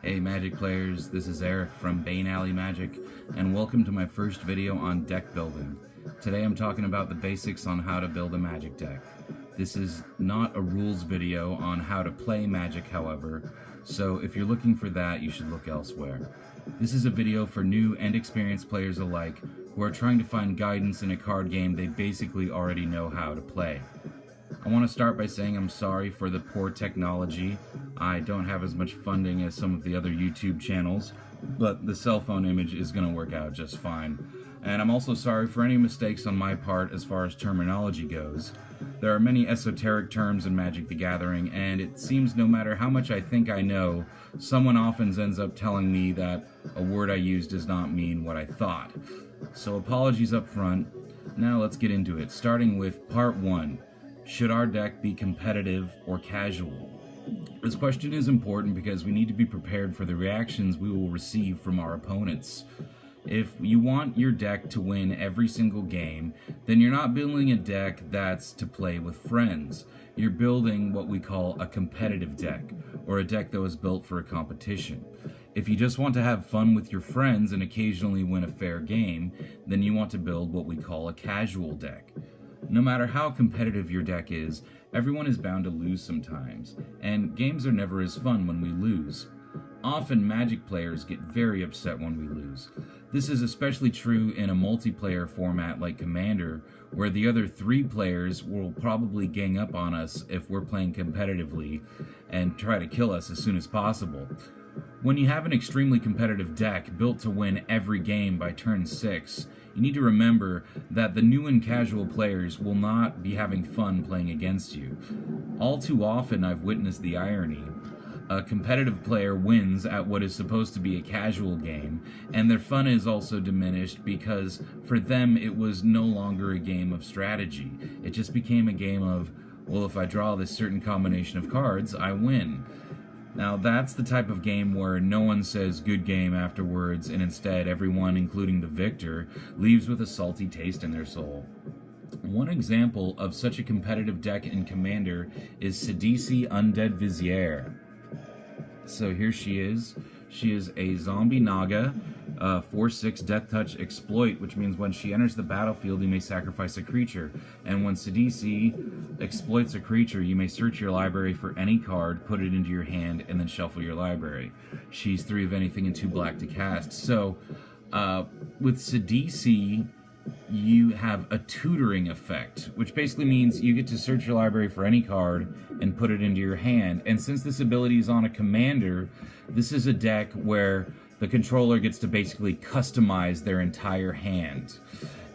Hey Magic players, this is Eric from Bane Alley Magic, and welcome to my first video on deck building. Today I'm talking about the basics on how to build a Magic deck. This is not a rules video on how to play Magic, however, so if you're looking for that, you should look elsewhere. This is a video for new and experienced players alike who are trying to find guidance in a card game they basically already know how to play. I want to start by saying I'm sorry for the poor technology. I don't have as much funding as some of the other YouTube channels, but the cell phone image is going to work out just fine. And I'm also sorry for any mistakes on my part as far as terminology goes. There are many esoteric terms in Magic the Gathering, and it seems no matter how much I think I know, someone often ends up telling me that a word I use does not mean what I thought. So apologies up front. Now let's get into it, starting with part 1. Should our deck be competitive or casual? This question is important because we need to be prepared for the reactions we will receive from our opponents. If you want your deck to win every single game, then you're not building a deck that's to play with friends. You're building what we call a competitive deck, or a deck that was built for a competition. If you just want to have fun with your friends and occasionally win a fair game, then you want to build what we call a casual deck. No matter how competitive your deck is, everyone is bound to lose sometimes, and games are never as fun when we lose. Often Magic players get very upset when we lose. This is especially true in a multiplayer format like Commander, where the other 3 players will probably gang up on us if we're playing competitively and try to kill us as soon as possible. When you have an extremely competitive deck built to win every game by turn 6, you need to remember that the new and casual players will not be having fun playing against you. All too often I've witnessed the irony. A competitive player wins at what is supposed to be a casual game, and their fun is also diminished because for them it was no longer a game of strategy. It just became a game of, well, if I draw this certain combination of cards, I win. Now that's the type of game where no one says good game afterwards, and instead everyone, including the victor, leaves with a salty taste in their soul. One example of such a competitive deck in Commander is Sidisi Undead Vizier. So here she is. She is a zombie Naga, 4/6 Death Touch exploit, which means when she enters the battlefield you may sacrifice a creature, and when Sidisi exploits a creature you may search your library for any card, put it into your hand, and then shuffle your library. She's 3 of anything and 2 black to cast. So with Sidisi you have a tutoring effect, which basically means you get to search your library for any card and put it into your hand. And since this ability is on a commander, this is a deck where the controller gets to basically customize their entire hand.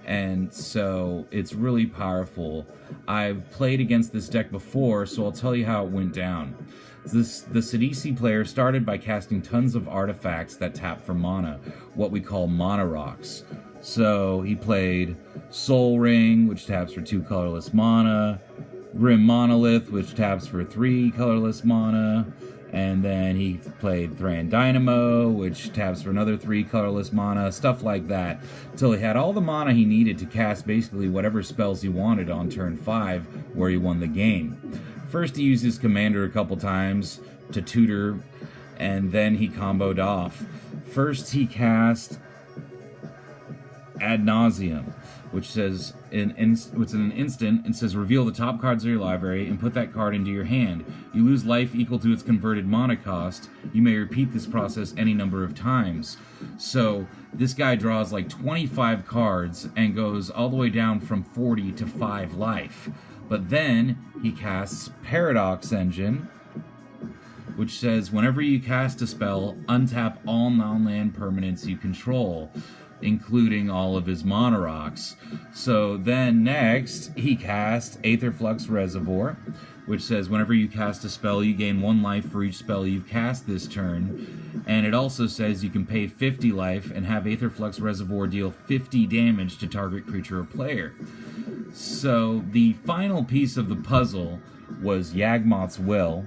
And so it's really powerful. I've played against this deck before, so I'll tell you how it went down. The Sidisi player started by casting tons of artifacts that tap for mana, what we call mana rocks. So he played Soul Ring, which taps for 2 colorless mana, Grim Monolith, which taps for 3 colorless mana, and then he played Thran Dynamo, which taps for another 3 colorless mana, stuff like that, till he had all the mana he needed to cast basically whatever spells he wanted on turn 5, where he won the game. First he used his commander a couple times to tutor, and then he comboed off. First he cast Ad Nauseam, which says it's an instant and says reveal the top cards of your library and put that card into your hand. You lose life equal to its converted mana cost. You may repeat this process any number of times. So this guy draws like 25 cards and goes all the way down from 40 to 5 life. But then he casts Paradox Engine, which says whenever you cast a spell, untap all non-land permanents you control, including all of his mana rocks. So then next, he cast Aetherflux Reservoir, which says whenever you cast a spell, you gain 1 life for each spell you've cast this turn. And it also says you can pay 50 life and have Aetherflux Reservoir deal 50 damage to target creature or player. So the final piece of the puzzle was Yawgmoth's Will,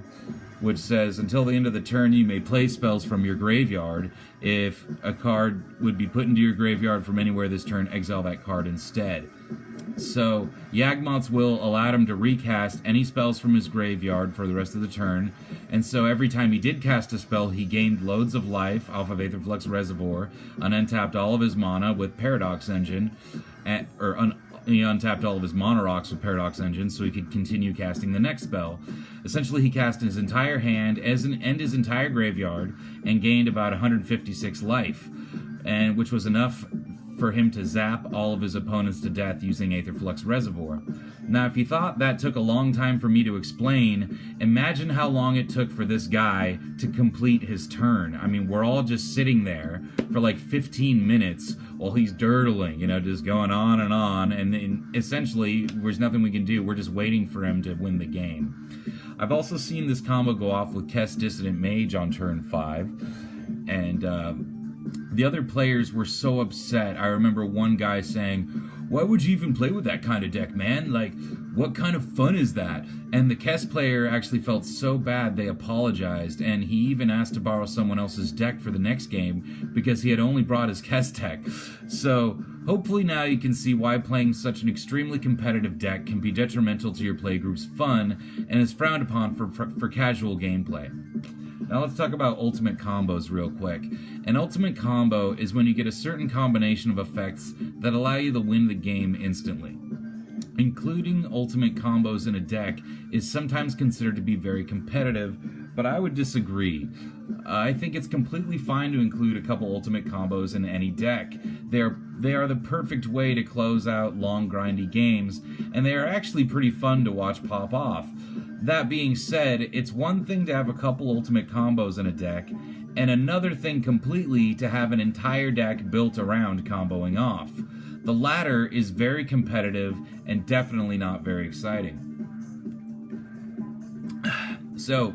which says until the end of the turn you may play spells from your graveyard. If a card would be put into your graveyard from anywhere this turn, exile that card instead. So, Yawgmoth's will allowed him to recast any spells from his graveyard for the rest of the turn, and so every time he did cast a spell, he gained loads of life off of Aetherflux Reservoir, and untapped all of his mana with Paradox Engine, he untapped all of his mana rocks with Paradox Engine so he could continue casting the next spell. Essentially, he cast his entire hand and his entire graveyard, and gained about 156 life, and which was enough for him to zap all of his opponents to death using Aetherflux Reservoir. Now, if you thought that took a long time for me to explain, imagine how long it took for this guy to complete his turn. I mean, we're all just sitting there for like 15 minutes while he's dirtling, just going on, and essentially, there's nothing we can do. We're just waiting for him to win the game. I've also seen this combo go off with Kess Dissident Mage on turn 5, and the other players were so upset. I remember one guy saying, "Why would you even play with that kind of deck, man? Like, what kind of fun is that?" And the Kess player actually felt so bad they apologized, and he even asked to borrow someone else's deck for the next game because he had only brought his Kess deck. So hopefully now you can see why playing such an extremely competitive deck can be detrimental to your playgroup's fun and is frowned upon for casual gameplay. Now let's talk about ultimate combos real quick. An ultimate combo is when you get a certain combination of effects that allow you to win the game instantly. Including ultimate combos in a deck is sometimes considered to be very competitive, but I would disagree. I think it's completely fine to include a couple ultimate combos in any deck. They are the perfect way to close out long grindy games, and they are actually pretty fun to watch pop off. That being said, it's one thing to have a couple ultimate combos in a deck, and another thing completely to have an entire deck built around comboing off. The latter is very competitive and definitely not very exciting. So,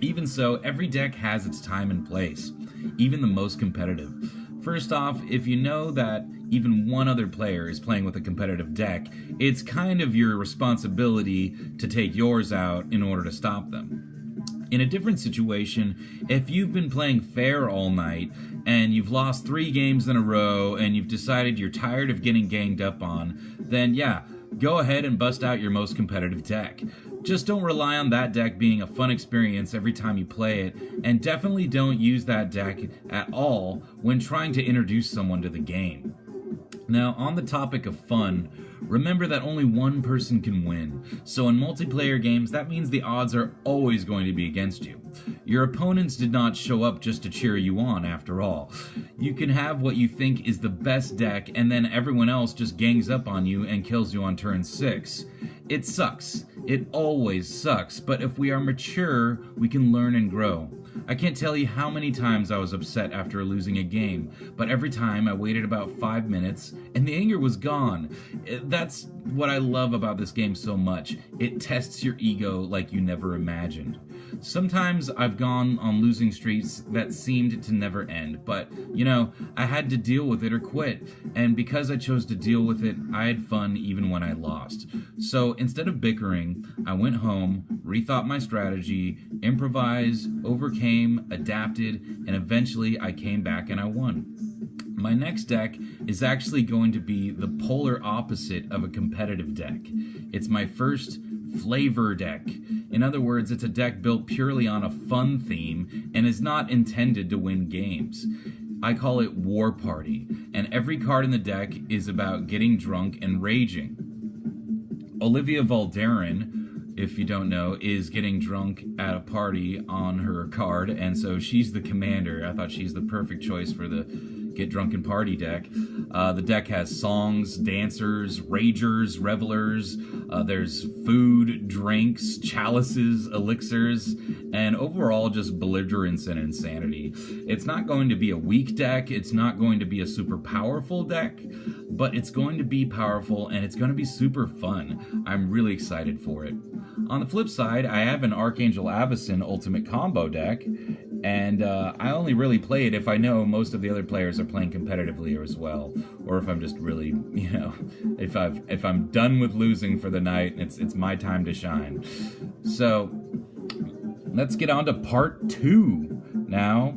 even so, every deck has its time and place, even the most competitive. First off, if you know that even one other player is playing with a competitive deck, it's kind of your responsibility to take yours out in order to stop them. In a different situation, if you've been playing fair all night and you've lost 3 games in a row and you've decided you're tired of getting ganged up on, then yeah, go ahead and bust out your most competitive deck. Just don't rely on that deck being a fun experience every time you play it, and definitely don't use that deck at all when trying to introduce someone to the game. Now, on the topic of fun, remember that only one person can win, so in multiplayer games that means the odds are always going to be against you. Your opponents did not show up just to cheer you on, after all. You can have what you think is the best deck, and then everyone else just gangs up on you and kills you on turn 6. It sucks. It always sucks, but if we are mature, we can learn and grow. I can't tell you how many times I was upset after losing a game, but every time I waited about 5 minutes, and the anger was gone. That's what I love about this game so much. It tests your ego like you never imagined. Sometimes I've gone on losing streaks that seemed to never end, but, I had to deal with it or quit, and because I chose to deal with it, I had fun even when I lost. So instead of bickering, I went home, rethought my strategy, improvised, overcame, adapted, and eventually I came back and I won. My next deck is actually going to be the polar opposite of a competitive deck. It's my first flavor deck. In other words, it's a deck built purely on a fun theme and is not intended to win games. I call it War Party, and every card in the deck is about getting drunk and raging. Olivia Valderin, if you don't know, is getting drunk at a party on her card, and so she's the commander. I thought she's the perfect choice for the Get Drunk and Party deck. The deck has songs, dancers, ragers, revelers, there's food, drinks, chalices, elixirs, and overall just belligerence and insanity. It's not going to be a weak deck, it's not going to be a super powerful deck, but it's going to be powerful and it's going to be super fun. I'm really excited for it. On the flip side, I have an Archangel Avacyn Ultimate Combo deck, and I only really play it if I know most of the other players are playing competitively as well, or if I'm just really, if I'm done with losing for the night, it's my time to shine. So let's get on to part 2 now.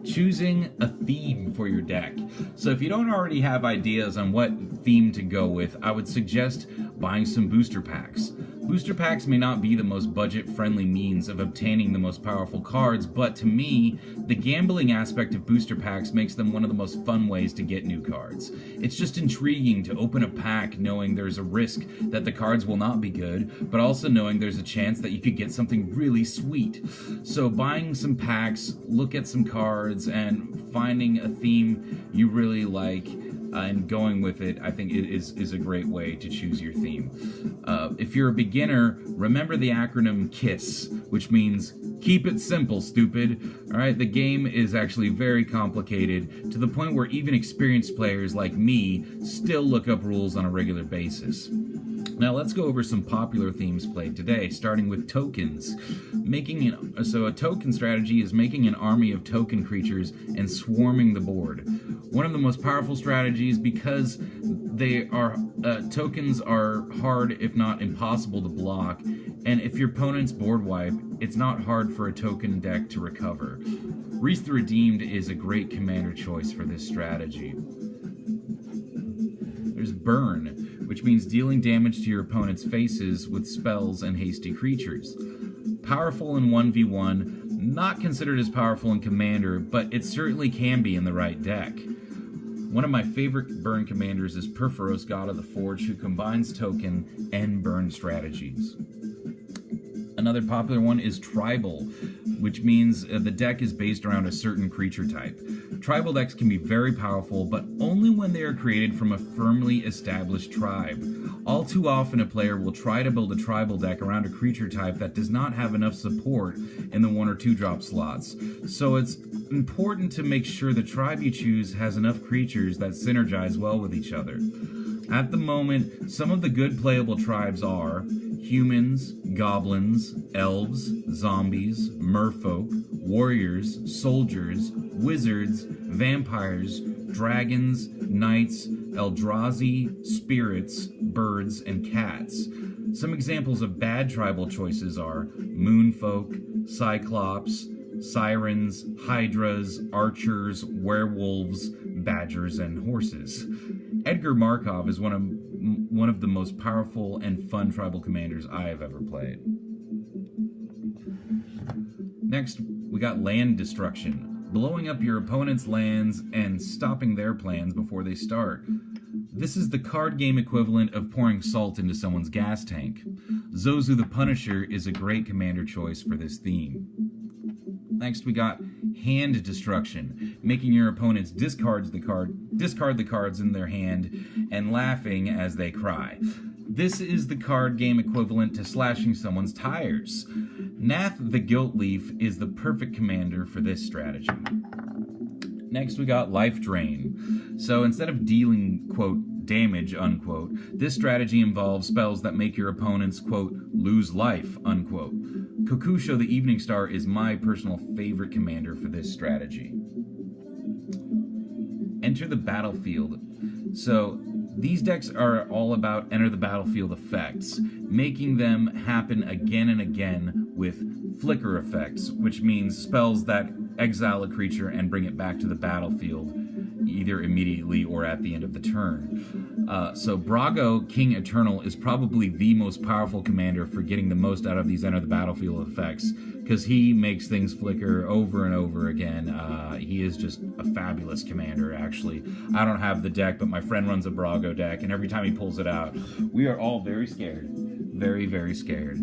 choosing a theme for your deck. So if you don't already have ideas on what theme to go with, I would suggest buying some booster packs. Booster packs may not be the most budget-friendly means of obtaining the most powerful cards, but to me, the gambling aspect of booster packs makes them one of the most fun ways to get new cards. It's just intriguing to open a pack knowing there's a risk that the cards will not be good, but also knowing there's a chance that you could get something really sweet. So buying some packs, look at some cards, and finding a theme you really like, and going with it, I think it is a great way to choose your theme. If you're a beginner, remember the acronym KISS, which means keep it simple, stupid. Alright, the game is actually very complicated, to the point where even experienced players like me still look up rules on a regular basis. Now let's go over some popular themes played today, starting with tokens. So a token strategy is making an army of token creatures and swarming the board. One of the most powerful strategies because tokens are hard, if not impossible, to block, and if your opponent's board wipe, it's not hard for a token deck to recover. Wreath the Redeemed is a great commander choice for this strategy. There's Burn, which means dealing damage to your opponent's faces with spells and hasty creatures. Powerful in 1v1, not considered as powerful in Commander, but it certainly can be in the right deck. One of my favorite burn commanders is Perforos, God of the Forge, who combines token and burn strategies. Another popular one is Tribal, which means the deck is based around a certain creature type. Tribal decks can be very powerful, but only when they are created from a firmly established tribe. All too often a player will try to build a tribal deck around a creature type that does not have enough support in the 1 or 2 drop slots. So it's important to make sure the tribe you choose has enough creatures that synergize well with each other. At the moment, some of the good playable tribes are humans, goblins, elves, zombies, merfolk, warriors, soldiers, wizards, vampires, dragons, knights, Eldrazi, spirits, birds, and cats. Some examples of bad tribal choices are moonfolk, cyclops, sirens, hydras, archers, werewolves, badgers, and horses. Edgar Markov is one of the most powerful and fun tribal commanders I have ever played. Next, we got Land Destruction, blowing up your opponent's lands and stopping their plans before they start. This is the card game equivalent of pouring salt into someone's gas tank. Zozu the Punisher is a great commander choice for this theme. Next, we got Hand Destruction, making your opponents discard the cards in their hand and laughing as they cry. This is the card game equivalent to slashing someone's tires. Nath the Guilt Leaf is the perfect commander for this strategy. Next, we got Life Drain. So instead of dealing, quote, damage, unquote, this strategy involves spells that make your opponents, quote, lose life, unquote. Kokusho the Evening Star is my personal favorite commander for this strategy. Enter the Battlefield. So these decks are all about enter the battlefield effects, making them happen again and again with flicker effects, which means spells that exile a creature and bring it back to the battlefield, either immediately or at the end of the turn. So Brago, King Eternal, is probably the most powerful commander for getting the most out of these enter the battlefield effects, because he makes things flicker over and over again. He is just a fabulous commander, actually. I don't have the deck, but my friend runs a Brago deck, and every time he pulls it out, we are all very scared. Very, very scared.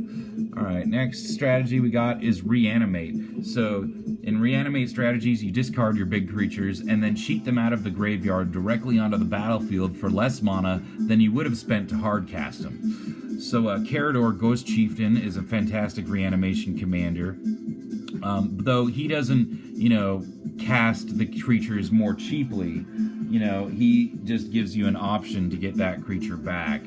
Alright, next strategy we got is Reanimate. So, in Reanimate strategies, you discard your big creatures and then cheat them out of the graveyard directly onto the battlefield for less mana than you would have spent to hardcast them. So, Carador, Ghost Chieftain, is a fantastic reanimation commander. Though he doesn't, cast the creatures more cheaply, he just gives you an option to get that creature back.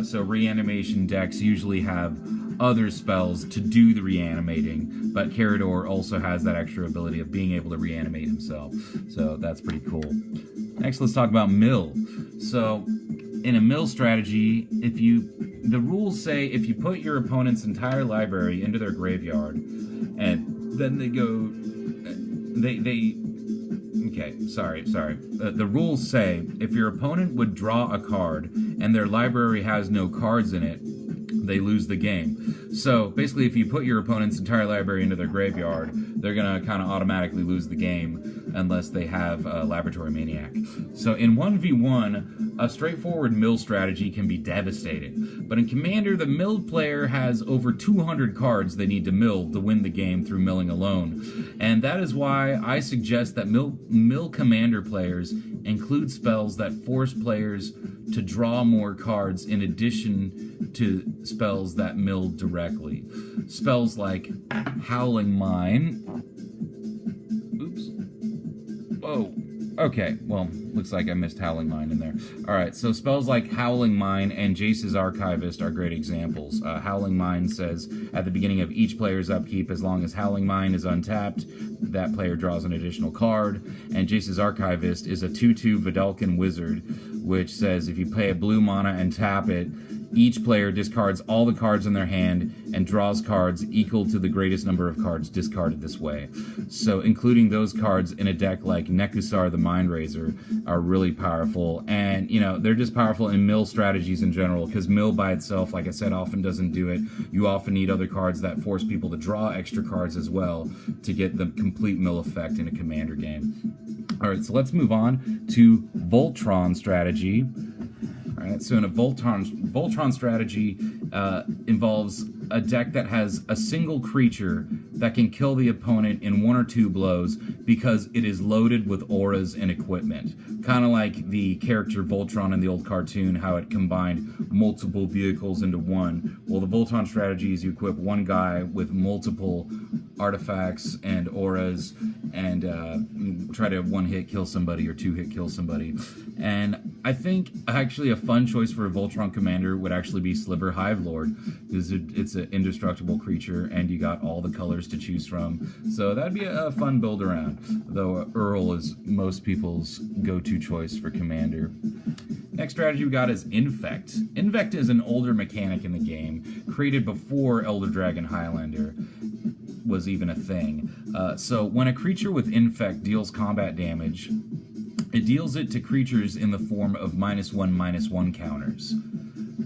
So reanimation decks usually have other spells to do the reanimating, but Carador also has that extra ability of being able to reanimate himself. So that's pretty cool. Next, let's talk about Mill. So in a Mill strategy, the rules say if you put your opponent's entire library into their graveyard, and then they Okay, sorry. The rules say if your opponent would draw a card and their library has no cards in it, they lose the game. So basically, if you put your opponent's entire library into their graveyard, they're gonna kind of automatically lose the game unless they have a Laboratory Maniac. So in 1v1, a straightforward mill strategy can be devastating. But in Commander, the milled player has over 200 cards they need to mill to win the game through milling alone. And that is why I suggest that mill Commander players include spells that force players to draw more cards in addition to spells that mill directly. Spells like Howling Mine. Oops. Oh, okay. Well, looks like I missed Howling Mine in there. Alright, so spells like Howling Mine and Jace's Archivist are great examples. Howling Mine says, at the beginning of each player's upkeep, as long as Howling Mine is untapped, that player draws an additional card. And Jace's Archivist is a 2/2 Vidalcan Wizard, which says if you pay a blue mana and tap it, each player discards all the cards in their hand and draws cards equal to the greatest number of cards discarded this way. So including those cards in a deck like Nekusar the Mindraiser are really powerful. And, you know, they're just powerful in mill strategies in general, because mill by itself, like I said, often doesn't do it. You often need other cards that force people to draw extra cards as well to get the complete mill effect in a Commander game. Alright, so let's move on to Voltron strategy. Alright, so in a Voltron strategy involves a deck that has a single creature that can kill the opponent in 1 or 2 blows because it is loaded with auras and equipment. Kind of like the character Voltron in the old cartoon, how it combined multiple vehicles into one. Well, the Voltron strategy is you equip one guy with multiple artifacts and auras and try to 1-hit kill somebody or 2-hit kill somebody. And I think actually a fun choice for a Voltron commander would actually be Sliver Hive Lord, because it's an indestructible creature and you got all the colors to choose from. So that'd be a fun build around, though Earl is most people's go-to choice for commander. Next strategy we got is Infect. Infect is an older mechanic in the game, created before Elder Dragon Highlander was even a thing. So when a creature with Infect deals combat damage, it deals it to creatures in the form of -1/-1 counters.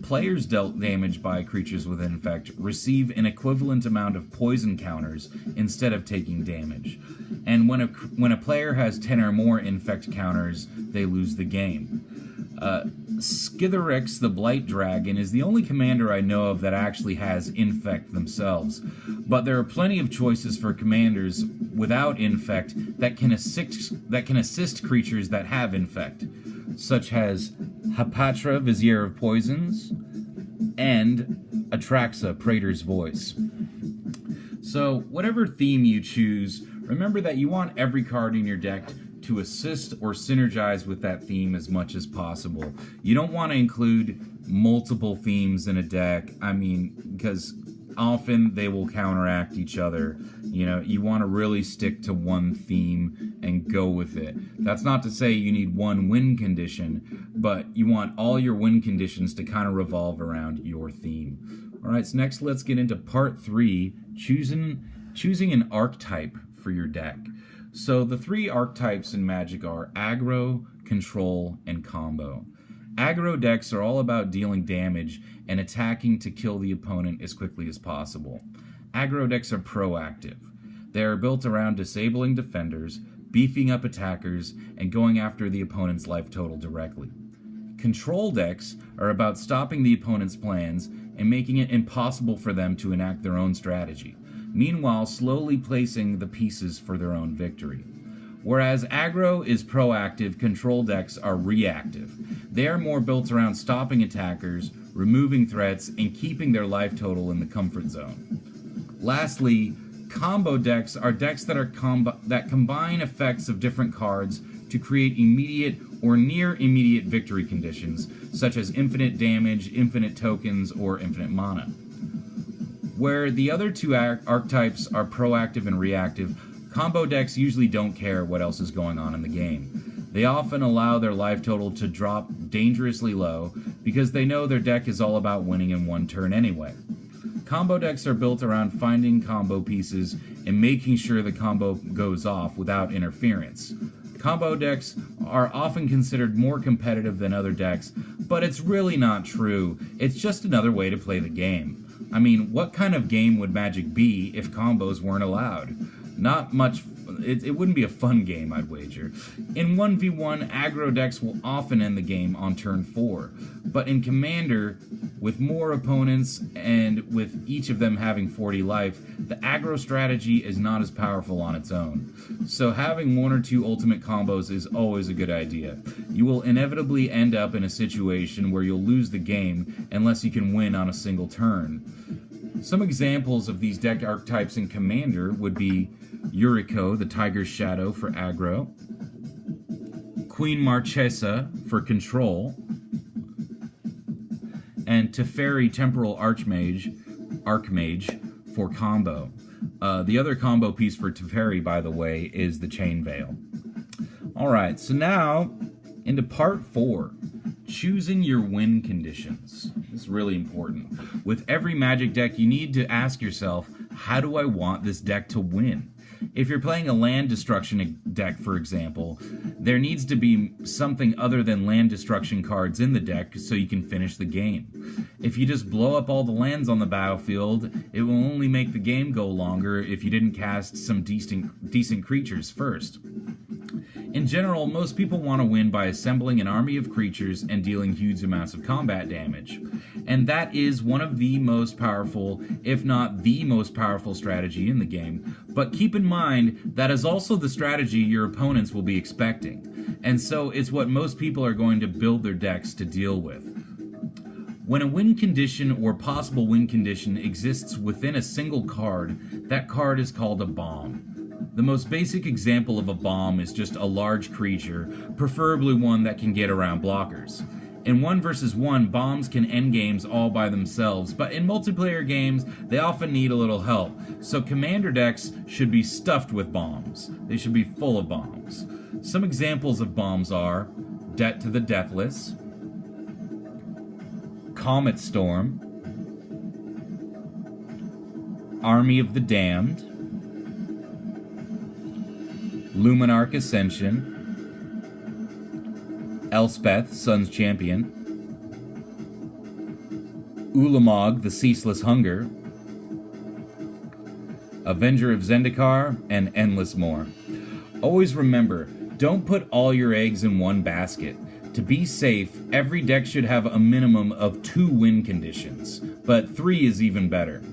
Players dealt damage by creatures with Infect receive an equivalent amount of poison counters instead of taking damage. And when a player has 10 or more Infect counters, they lose the game. Skithiryx the Blight Dragon is the only commander I know of that actually has Infect themselves, but there are plenty of choices for commanders without Infect that can assist creatures that have Infect, such as Hapatra, Vizier of Poisons, and Atraxa, Praetor's Voice. So whatever theme you choose, remember that you want every card in your deck to assist or synergize with that theme as much as possible. You don't want to include multiple themes in a deck, because often they will counteract each other. You know, you want to really stick to one theme and go with it. That's not to say you need one win condition, but you want all your win conditions to kind of revolve around your theme. Alright, so next let's get into part 3, choosing an archetype for your deck. So the 3 archetypes in Magic are aggro, control, and combo. Aggro decks are all about dealing damage and attacking to kill the opponent as quickly as possible. Aggro decks are proactive. They are built around disabling defenders, beefing up attackers, and going after the opponent's life total directly. Control decks are about stopping the opponent's plans and making it impossible for them to enact their own strategy, meanwhile slowly placing the pieces for their own victory. Whereas aggro is proactive, control decks are reactive. They are more built around stopping attackers, removing threats, and keeping their life total in the comfort zone. Lastly, combo decks are decks that combine effects of different cards to create immediate or near immediate victory conditions, such as infinite damage, infinite tokens, or infinite mana. Where the other 2 archetypes are proactive and reactive, combo decks usually don't care what else is going on in the game. They often allow their life total to drop dangerously low because they know their deck is all about winning in one turn anyway. Combo decks are built around finding combo pieces and making sure the combo goes off without interference. Combo decks are often considered more competitive than other decks, but it's really not true. It's just another way to play the game. I mean, what kind of game would Magic be if combos weren't allowed? Not much. It wouldn't be a fun game, I'd wager. In 1v1, aggro decks will often end the game on turn 4. But in Commander, with more opponents and with each of them having 40 life, the aggro strategy is not as powerful on its own. So having 1 or 2 ultimate combos is always a good idea. You will inevitably end up in a situation where you'll lose the game unless you can win on a single turn. Some examples of these deck archetypes in Commander would be Yuriko, the Tiger's Shadow, for aggro, Queen Marchesa for control, and Teferi, Temporal Archmage for combo. The other combo piece for Teferi, by the way, is the Chain Veil. Alright, so now into part 4. Choosing your win conditions. This is really important. With every Magic deck, you need to ask yourself, how do I want this deck to win? If you're playing a land destruction deck, for example, there needs to be something other than land destruction cards in the deck so you can finish the game. If you just blow up all the lands on the battlefield, it will only make the game go longer if you didn't cast some decent creatures first. In general, most people want to win by assembling an army of creatures and dealing huge amounts of combat damage. And that is one of the most powerful, if not the most powerful strategy in the game. But keep in mind, that is also the strategy your opponents will be expecting. And so it's what most people are going to build their decks to deal with. When a win condition or possible win condition exists within a single card, that card is called a bomb. The most basic example of a bomb is just a large creature, preferably one that can get around blockers. In 1 versus 1, bombs can end games all by themselves, but in multiplayer games, they often need a little help. So Commander decks should be stuffed with bombs. They should be full of bombs. Some examples of bombs are Debt to the Deathless, Comet Storm, Army of the Damned, Luminarch Ascension, Elspeth, Sun's Champion, Ulamog, the Ceaseless Hunger, Avenger of Zendikar, and endless more. Always remember, don't put all your eggs in one basket. To be safe, every deck should have a minimum of 2 win conditions, but 3 is even better.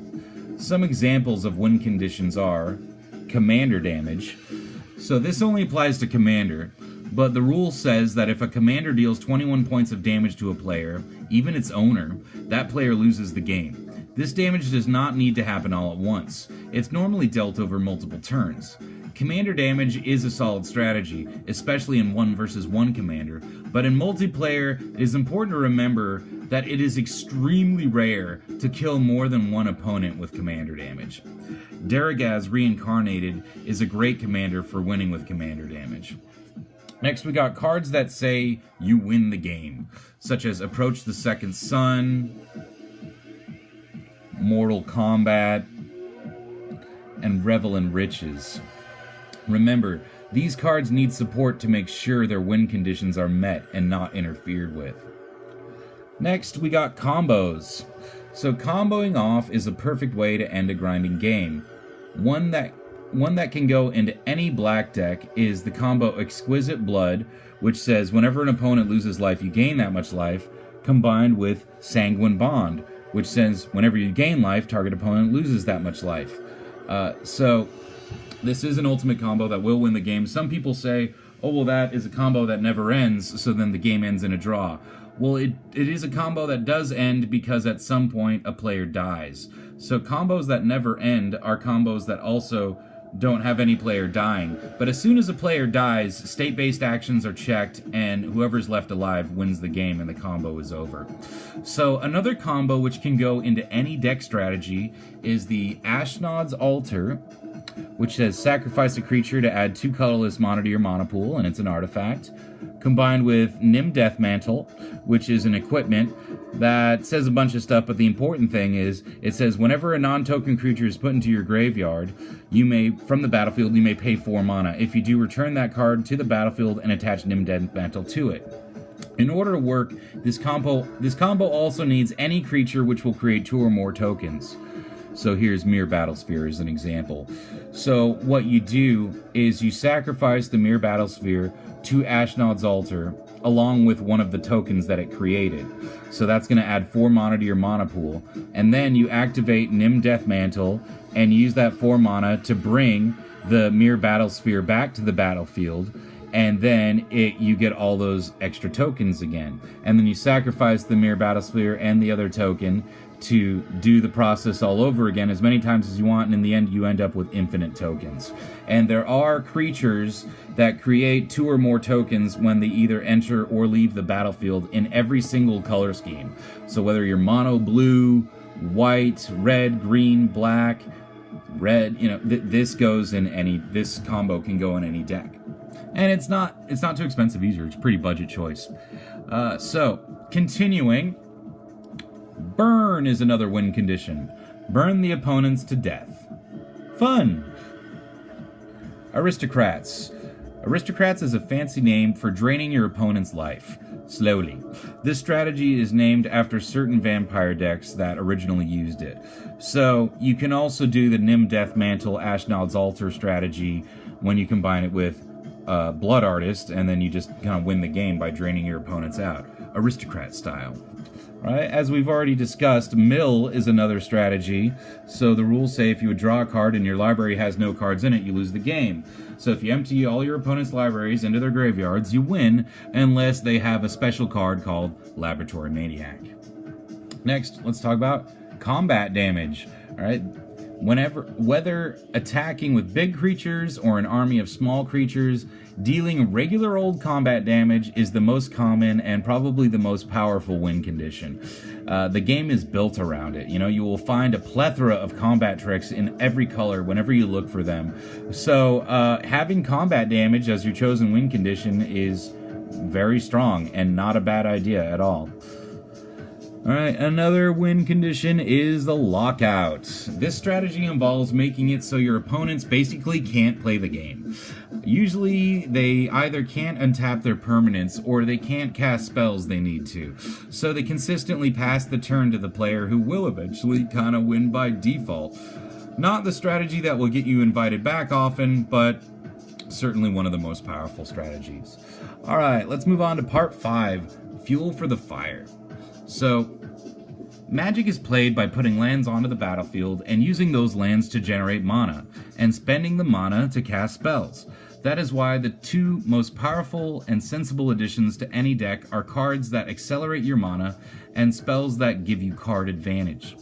Some examples of win conditions are Commander damage. So this only applies to Commander, but the rule says that if a Commander deals 21 points of damage to a player, even its owner, that player loses the game. This damage does not need to happen all at once. It's normally dealt over multiple turns. Commander damage is a solid strategy, especially in 1 versus 1 Commander, but in multiplayer, it is important to remember that it is extremely rare to kill more than one opponent with Commander damage. Daragaz Reincarnated is a great commander for winning with Commander damage. Next, we got cards that say you win the game, such as Approach the Second Sun, Mortal Kombat, and Revel in Riches. Remember, these cards need support to make sure their win conditions are met and not interfered with. Next, we got combos. So comboing off is a perfect way to end a grinding game. One that can go into any black deck is the combo Exquisite Blood, which says whenever an opponent loses life, you gain that much life, combined with Sanguine Bond, which says whenever you gain life, target opponent loses that much life. So this is an ultimate combo that will win the game. Some people say, oh, well, that is a combo that never ends, so then the game ends in a draw. Well, it is a combo that does end because at some point a player dies. So combos that never end are combos that also don't have any player dying. But as soon as a player dies, state-based actions are checked, and whoever's left alive wins the game and the combo is over. So another combo which can go into any deck strategy is the Ashnod's Altar, which says sacrifice a creature to add 2 colorless mana to your mana pool, and it's an artifact. combined with Nim Death Mantle, which is an equipment that says a bunch of stuff, but the important thing is it says whenever a non-token creature is put into your graveyard, from the battlefield, you may pay 4 mana. If you do, return that card to the battlefield and attach Nim Death Mantle to it. In order to work, this combo also needs any creature which will create 2 or more tokens. So here's Mere Battlesphere as an example. So what you do is you sacrifice the Mere Battlesphere to Ashnod's Altar along with one of the tokens that it created. So that's going to add 4 mana to your mana pool. And then you activate Nim Death Mantle and use that 4 mana to bring the Mere Battlesphere back to the battlefield. And then you get all those extra tokens again. And then you sacrifice the Mere Battlesphere and the other token to do the process all over again as many times as you want, and in the end you end up with infinite tokens. And there are creatures that create 2 or more tokens when they either enter or leave the battlefield in every single color scheme. So whether you're mono blue, white, red, green, black, red, this combo can go in any deck. And it's not too expensive either. It's a pretty budget choice. So continuing, Burn is another win condition. Burn the opponents to death. Fun! Aristocrats. Aristocrats is a fancy name for draining your opponent's life, slowly. This strategy is named after certain vampire decks that originally used it. So, you can also do the Nim Death Mantle Ashnod's Altar strategy when you combine it with Blood Artist, and then you just kind of win the game by draining your opponents out. Aristocrat style. Right? As we've already discussed, Mill is another strategy. So the rules say if you would draw a card and your library has no cards in it, you lose the game. So if you empty all your opponent's libraries into their graveyards, you win, unless they have a special card called Laboratory Maniac. Next, let's talk about combat damage. All right? Whether attacking with big creatures or an army of small creatures, dealing regular old combat damage is the most common and probably the most powerful win condition. The game is built around it. You will find a plethora of combat tricks in every color whenever you look for them. So having combat damage as your chosen win condition is very strong and not a bad idea at all. Alright, another win condition is the lockout. This strategy involves making it so your opponents basically can't play the game. Usually, they either can't untap their permanents or they can't cast spells they need to. So they consistently pass the turn to the player who will eventually kind of win by default. Not the strategy that will get you invited back often, but certainly one of the most powerful strategies. Alright, let's move on to part 5, Fuel for the Fire. So, Magic is played by putting lands onto the battlefield and using those lands to generate mana, and spending the mana to cast spells. That is why the 2 most powerful and sensible additions to any deck are cards that accelerate your mana and spells that give you card advantage.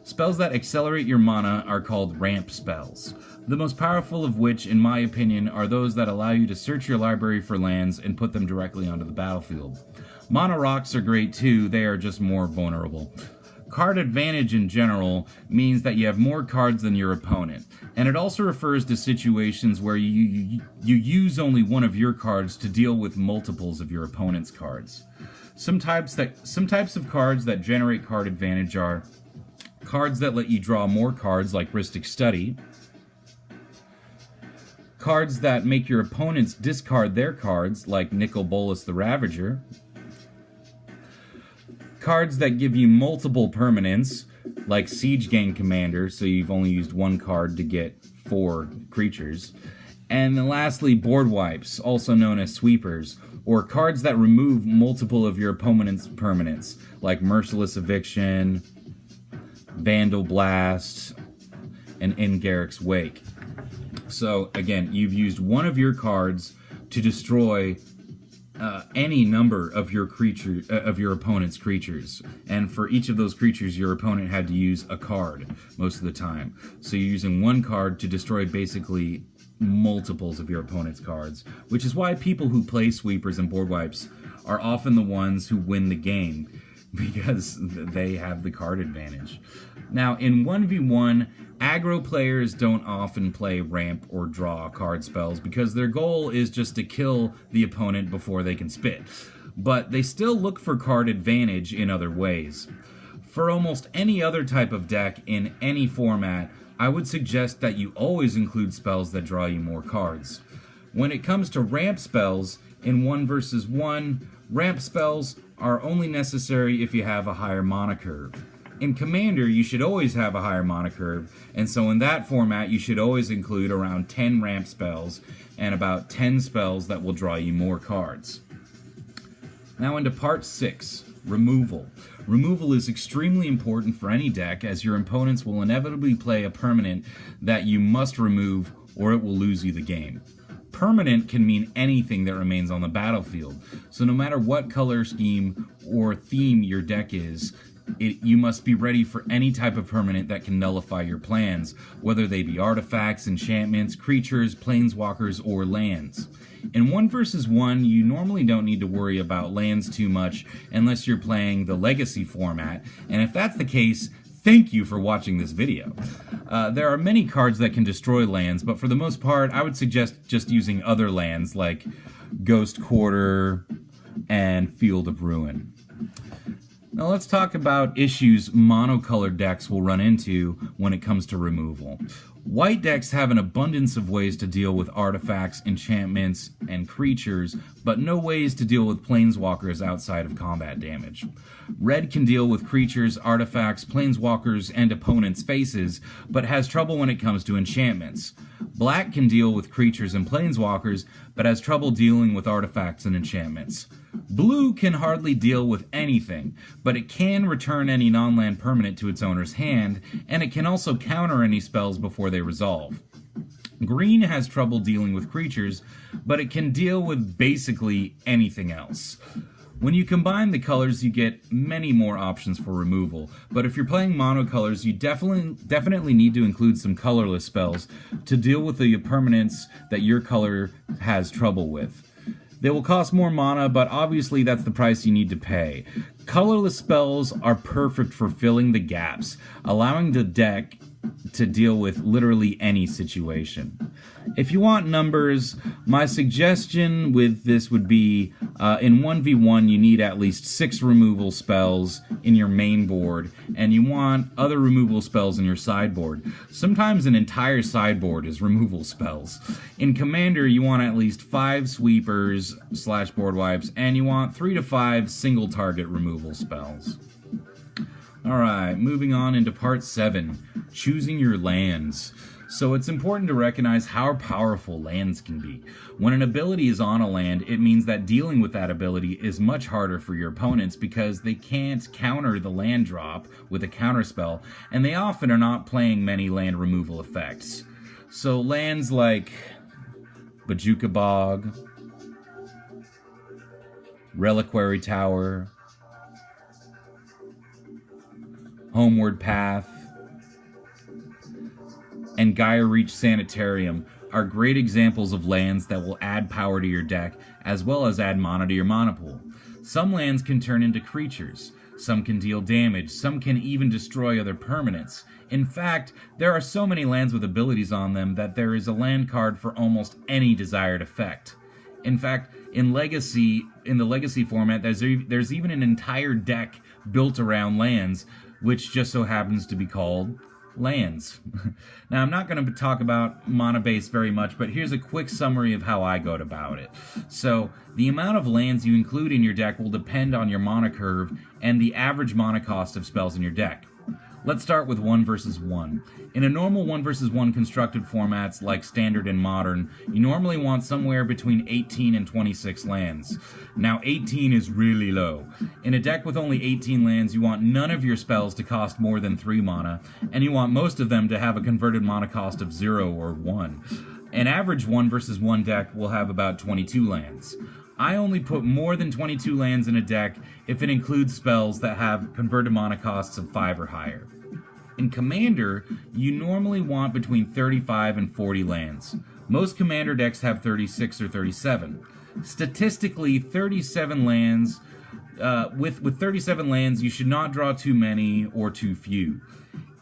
Spells that accelerate your mana are called ramp spells, the most powerful of which, in my opinion, are those that allow you to search your library for lands and put them directly onto the battlefield. Mana rocks are great too, they are just more vulnerable. Card advantage in general means that you have more cards than your opponent, and it also refers to situations where you use only one of your cards to deal with multiples of your opponent's cards. Some types of cards that generate card advantage are cards that let you draw more cards like Rhystic Study, cards that make your opponents discard their cards like Nicol Bolas the Ravager, cards that give you multiple permanents, like Siege Gang Commander, so you've only used one card to get 4 creatures. And then lastly, board wipes, also known as sweepers, or cards that remove multiple of your opponent's permanents, like Merciless Eviction, Vandal Blast, and In Garrick's Wake. So again, you've used one of your cards to destroy any number of your opponent's creatures, and for each of those creatures your opponent had to use a card most of the time. So you're using one card to destroy basically multiples of your opponent's cards, which is why people who play sweepers and board wipes are often the ones who win the game, because they have the card advantage. Now in 1v1, Aggro players don't often play ramp or draw card spells because their goal is just to kill the opponent before they can spit, but they still look for card advantage in other ways. For almost any other type of deck in any format, I would suggest that you always include spells that draw you more cards. When it comes to ramp spells, in 1 versus 1, ramp spells are only necessary if you have a higher mana curve. In Commander, you should always have a higher mana curve, and so in that format you should always include around 10 ramp spells and about 10 spells that will draw you more cards. Now into part 6, removal. Removal is extremely important for any deck, as your opponents will inevitably play a permanent that you must remove or it will lose you the game. Permanent can mean anything that remains on the battlefield, so no matter what color scheme or theme your deck is, you must be ready for any type of permanent that can nullify your plans, whether they be artifacts, enchantments, creatures, planeswalkers, or lands. In 1 versus 1, you normally don't need to worry about lands too much unless you're playing the Legacy format, and if that's the case, thank you for watching this video. There are many cards that can destroy lands, but for the most part, I would suggest just using other lands like Ghost Quarter and Field of Ruin. Now let's talk about issues monocolored decks will run into when it comes to removal. White decks have an abundance of ways to deal with artifacts, enchantments, and creatures, but no ways to deal with planeswalkers outside of combat damage. Red can deal with creatures, artifacts, planeswalkers, and opponents' faces, but has trouble when it comes to enchantments. Black can deal with creatures and planeswalkers, but has trouble dealing with artifacts and enchantments. Blue can hardly deal with anything, but it can return any non-land permanent to its owner's hand, and it can also counter any spells before they resolve. Green has trouble dealing with creatures, but it can deal with basically anything else. When you combine the colors, you get many more options for removal, but if you're playing monocolors, you definitely need to include some colorless spells to deal with the permanents that your color has trouble with. They will cost more mana, but obviously that's the price you need to pay. Colorless spells are perfect for filling the gaps, allowing the deck to deal with literally any situation. If you want numbers, my suggestion with this would be in 1v1 you need at least 6 removal spells in your main board, and you want other removal spells in your sideboard. Sometimes an entire sideboard is removal spells. In Commander you want at least 5 sweepers / board wipes, and you want 3 to 5 single target removal spells. Alright, moving on into part 7, choosing your lands. So it's important to recognize how powerful lands can be. When an ability is on a land, it means that dealing with that ability is much harder for your opponents because they can't counter the land drop with a counterspell, and they often are not playing many land removal effects. So lands like Bojuka Bog, Reliquary Tower, Homeward Path, and Gaia Reach Sanitarium are great examples of lands that will add power to your deck, as well as add mana to your mana pool. Some lands can turn into creatures, some can deal damage, some can even destroy other permanents. In fact, there are so many lands with abilities on them that there is a land card for almost any desired effect. In fact, in the Legacy format, there's even an entire deck built around lands, which just so happens to be called lands. Now, I'm not going to talk about mana base very much, but here's a quick summary of how I go about it. So, the amount of lands you include in your deck will depend on your mana curve and the average mana cost of spells in your deck. Let's start with 1 versus 1. In a normal 1 versus 1 constructed formats like Standard and Modern, you normally want somewhere between 18 and 26 lands. Now 18 is really low. In a deck with only 18 lands, you want none of your spells to cost more than 3 mana, and you want most of them to have a converted mana cost of 0 or 1. An average 1 versus 1 deck will have about 22 lands. I only put more than 22 lands in a deck if it includes spells that have converted mana costs of 5 or higher. In Commander, you normally want between 35 and 40 lands. Most Commander decks have 36 or 37. Statistically, 37 lands, with 37 lands, you should not draw too many or too few.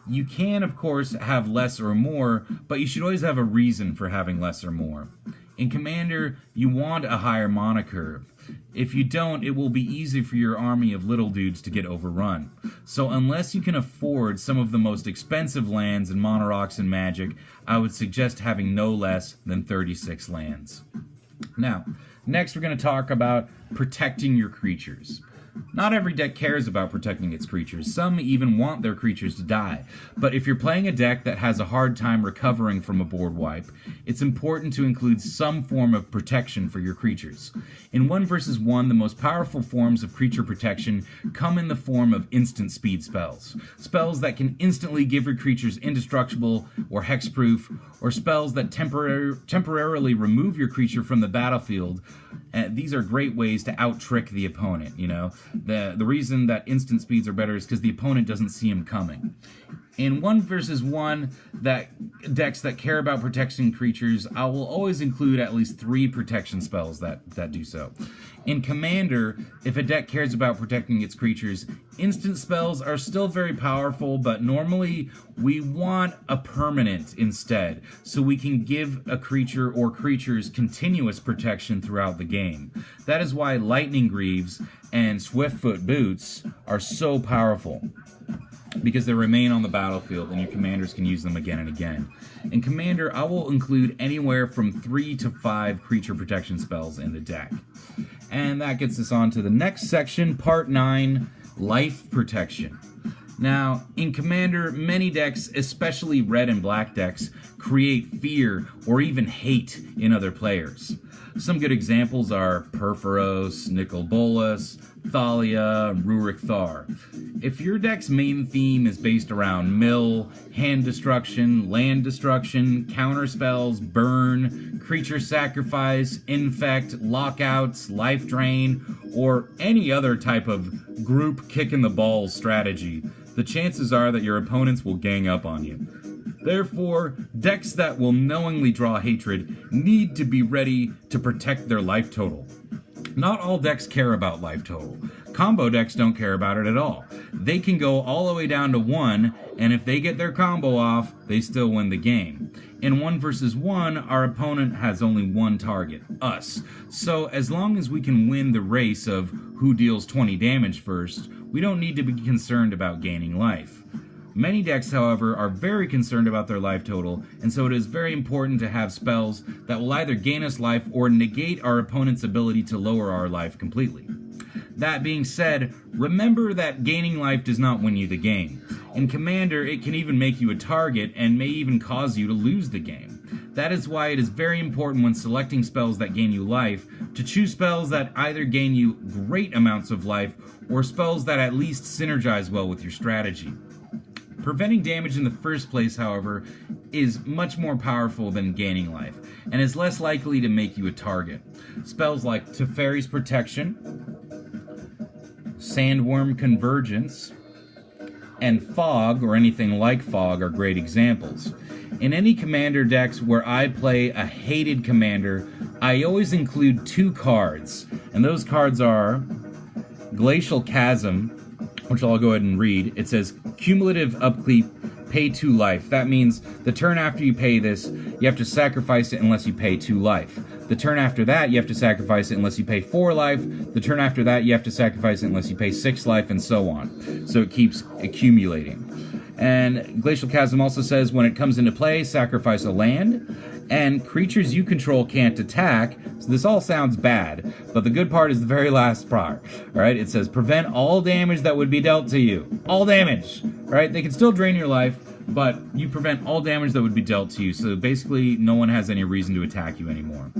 You can, of course, have less or more, but you should always have a reason for having less or more. In Commander, you want a higher mana curve. If you don't, it will be easy for your army of little dudes to get overrun. So unless you can afford some of the most expensive lands in Mono Rocks and Magic, I would suggest having no less than 36 lands. Now, next we're going to talk about protecting your creatures. Not every deck cares about protecting its creatures. Some even want their creatures to die. But if you're playing a deck that has a hard time recovering from a board wipe, it's important to include some form of protection for your creatures. In 1 vs. 1, the most powerful forms of creature protection come in the form of instant speed spells. Spells that can instantly give your creatures indestructible or hexproof, or spells that temporarily remove your creature from the battlefield. These are great ways to out-trick the opponent, you know. The reason that instant speeds are better is because the opponent doesn't see them coming. In 1 vs. 1, decks that care about protecting creatures, I will always include at least 3 protection spells that do so. In Commander, if a deck cares about protecting its creatures, instant spells are still very powerful, but normally we want a permanent instead, so we can give a creature or creatures continuous protection throughout the game. That is why Lightning Greaves and Swiftfoot Boots are so powerful, because they remain on the battlefield and your commanders can use them again and again. In Commander, I will include anywhere from 3 to 5 creature protection spells in the deck. And that gets us on to the next section, Part 9, Life Protection. Now, in Commander, many decks, especially red and black decks, create fear or even hate in other players. Some good examples are Purphoros, Nicol Bolas, Thalia, and Rurik Thar. If your deck's main theme is based around mill, hand destruction, land destruction, counter spells, burn, creature sacrifice, infect, lockouts, life drain, or any other type of group kick in the balls strategy, the chances are that your opponents will gang up on you. Therefore, decks that will knowingly draw hatred need to be ready to protect their life total. Not all decks care about life total. Combo decks don't care about it at all. They can go all the way down to 1, and if they get their combo off, they still win the game. In 1 vs. 1, our opponent has only one target, us. So as long as we can win the race of who deals 20 damage first, we don't need to be concerned about gaining life. Many decks, however, are very concerned about their life total, and so it is very important to have spells that will either gain us life or negate our opponent's ability to lower our life completely. That being said, remember that gaining life does not win you the game. In Commander, it can even make you a target and may even cause you to lose the game. That is why it is very important when selecting spells that gain you life to choose spells that either gain you great amounts of life or spells that at least synergize well with your strategy. Preventing damage in the first place, however, is much more powerful than gaining life, and is less likely to make you a target. Spells like Teferi's Protection, Sandworm Convergence, and Fog, or anything like Fog, are great examples. In any Commander decks where I play a hated commander, I always include 2 cards, and those cards are Glacial Chasm, which I'll go ahead and read. It says, cumulative upkeep, pay 2 life. That means the turn after you pay this, you have to sacrifice it unless you pay 2 life. The turn after that, you have to sacrifice it unless you pay 4 life. The turn after that, you have to sacrifice it unless you pay 6 life, and so on. So it keeps accumulating. And Glacial Chasm also says, when it comes into play, sacrifice a land, and creatures you control can't attack. So this all sounds bad, but the good part is the very last part. Alright, it says, prevent all damage that would be dealt to you. All damage! Right? They can still drain your life, but you prevent all damage that would be dealt to you, so basically no one has any reason to attack you anymore.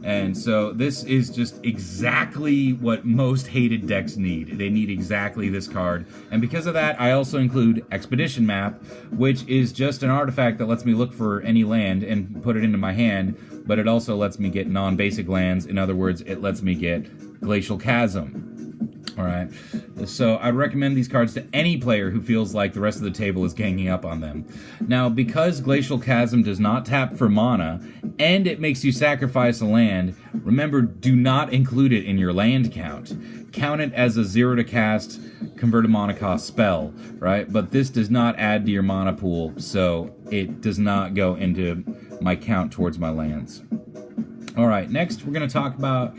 And so this is just exactly what most hated decks need. They need exactly this card, and because of that, I also include Expedition Map, which is just an artifact that lets me look for any land and put it into my hand, but it also lets me get non-basic lands. In other words, it lets me get Glacial Chasm. Alright, So I'd recommend these cards to any player who feels like the rest of the table is ganging up on them. Now, because Glacial Chasm does not tap for mana, and it makes you sacrifice a land, remember, do not include it in your land count. Count it as a 0 to cast, converted mana cost spell, right? But this does not add to your mana pool, so it does not go into my count towards my lands. Alright, next we're going to talk about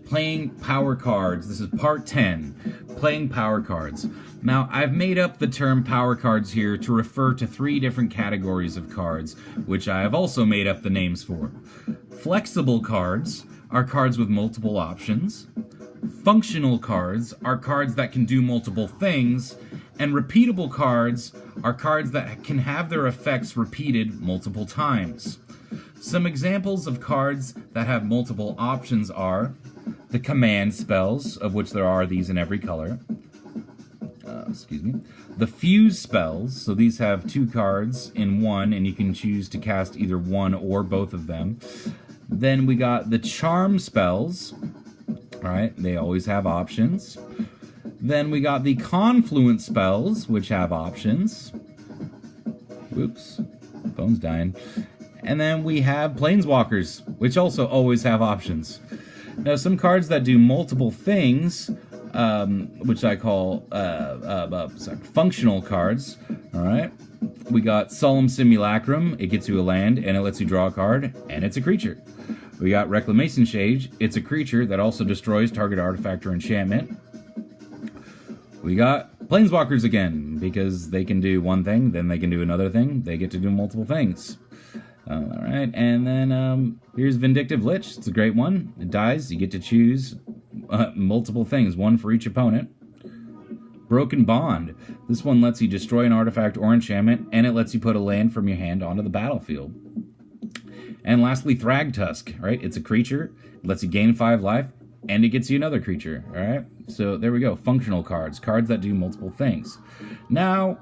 playing power cards. This is part 10, playing power cards. Now, I've made up the term power cards here to refer to 3 different categories of cards, which I have also made up the names for. Flexible cards are cards with multiple options. Functional cards are cards that can do multiple things. And repeatable cards are cards that can have their effects repeated multiple times. Some examples of cards that have multiple options are the command spells, of which there are these in every color. The fuse spells, so these have 2 cards in one, and you can choose to cast either one or both of them. Then we got the charm spells. Alright, they always have options. Then we got the confluence spells, which have options. Whoops, phone's dying. And then we have planeswalkers, which also always have options. Now, some cards that do multiple things, which I call functional cards, alright? We got Solemn Simulacrum, it gets you a land, and it lets you draw a card, and it's a creature. We got Reclamation Shade, it's a creature that also destroys target artifact or enchantment. We got Planeswalkers again, because they can do one thing, then they can do another thing, they get to do multiple things. Alright, and then here's Vindictive Lich. It's a great one. It dies, you get to choose multiple things, one for each opponent. Broken Bond. This one lets you destroy an artifact or enchantment, and it lets you put a land from your hand onto the battlefield. And lastly, Thragtusk, right? It's a creature, it lets you gain 5 life, and it gets you another creature, alright? So there we go, functional cards, cards that do multiple things. Now,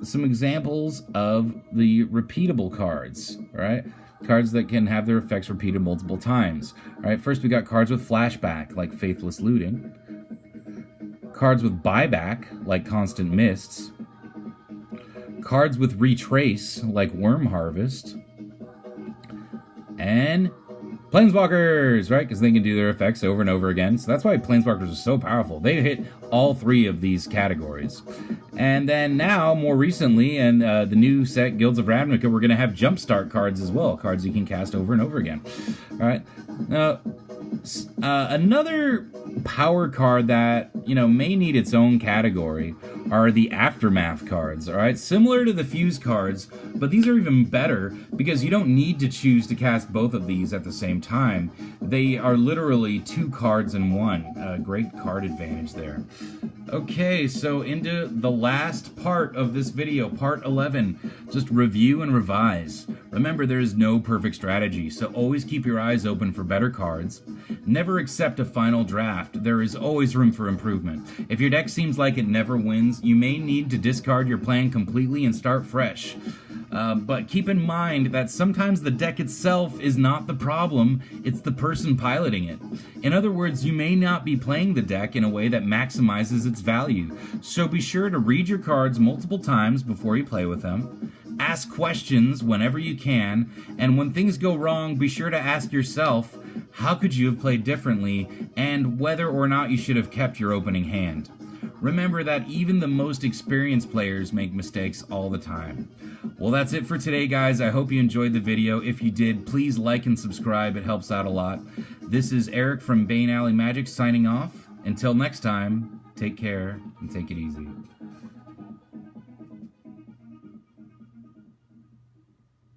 some examples of the repeatable cards, alright? Cards that can have their effects repeated multiple times. Alright, first we got cards with flashback, like Faithless Looting. Cards with buyback, like Constant Mists. Cards with retrace, like Worm Harvest. And Planeswalkers, right? Because they can do their effects over and over again. So that's why Planeswalkers are so powerful. They hit all 3 of these categories. And then now, more recently, in the new set, Guilds of Ravnica, we're going to have Jumpstart cards as well. Cards you can cast over and over again. All right. Now, another power card that, may need its own category are the Aftermath cards, alright? Similar to the Fuse cards, but these are even better because you don't need to choose to cast both of these at the same time. They are literally 2 cards in one. Great card advantage there. Okay, so into the last part of this video, part 11. Just review and revise. Remember, there is no perfect strategy, so always keep your eyes open for better cards. Never accept a final draft. There is always room for improvement. If your deck seems like it never wins, you may need to discard your plan completely and start fresh. But keep in mind that sometimes the deck itself is not the problem, it's the person piloting it. In other words, you may not be playing the deck in a way that maximizes its value, so be sure to read your cards multiple times before you play with them. Ask questions whenever you can, and when things go wrong, be sure to ask yourself, how could you have played differently, and whether or not you should have kept your opening hand. Remember that even the most experienced players make mistakes all the time. Well, that's it for today, guys. I hope you enjoyed the video. If you did, please like and subscribe. It helps out a lot. This is Eric from Bane Alley Magic signing off. Until next time, take care and take it easy.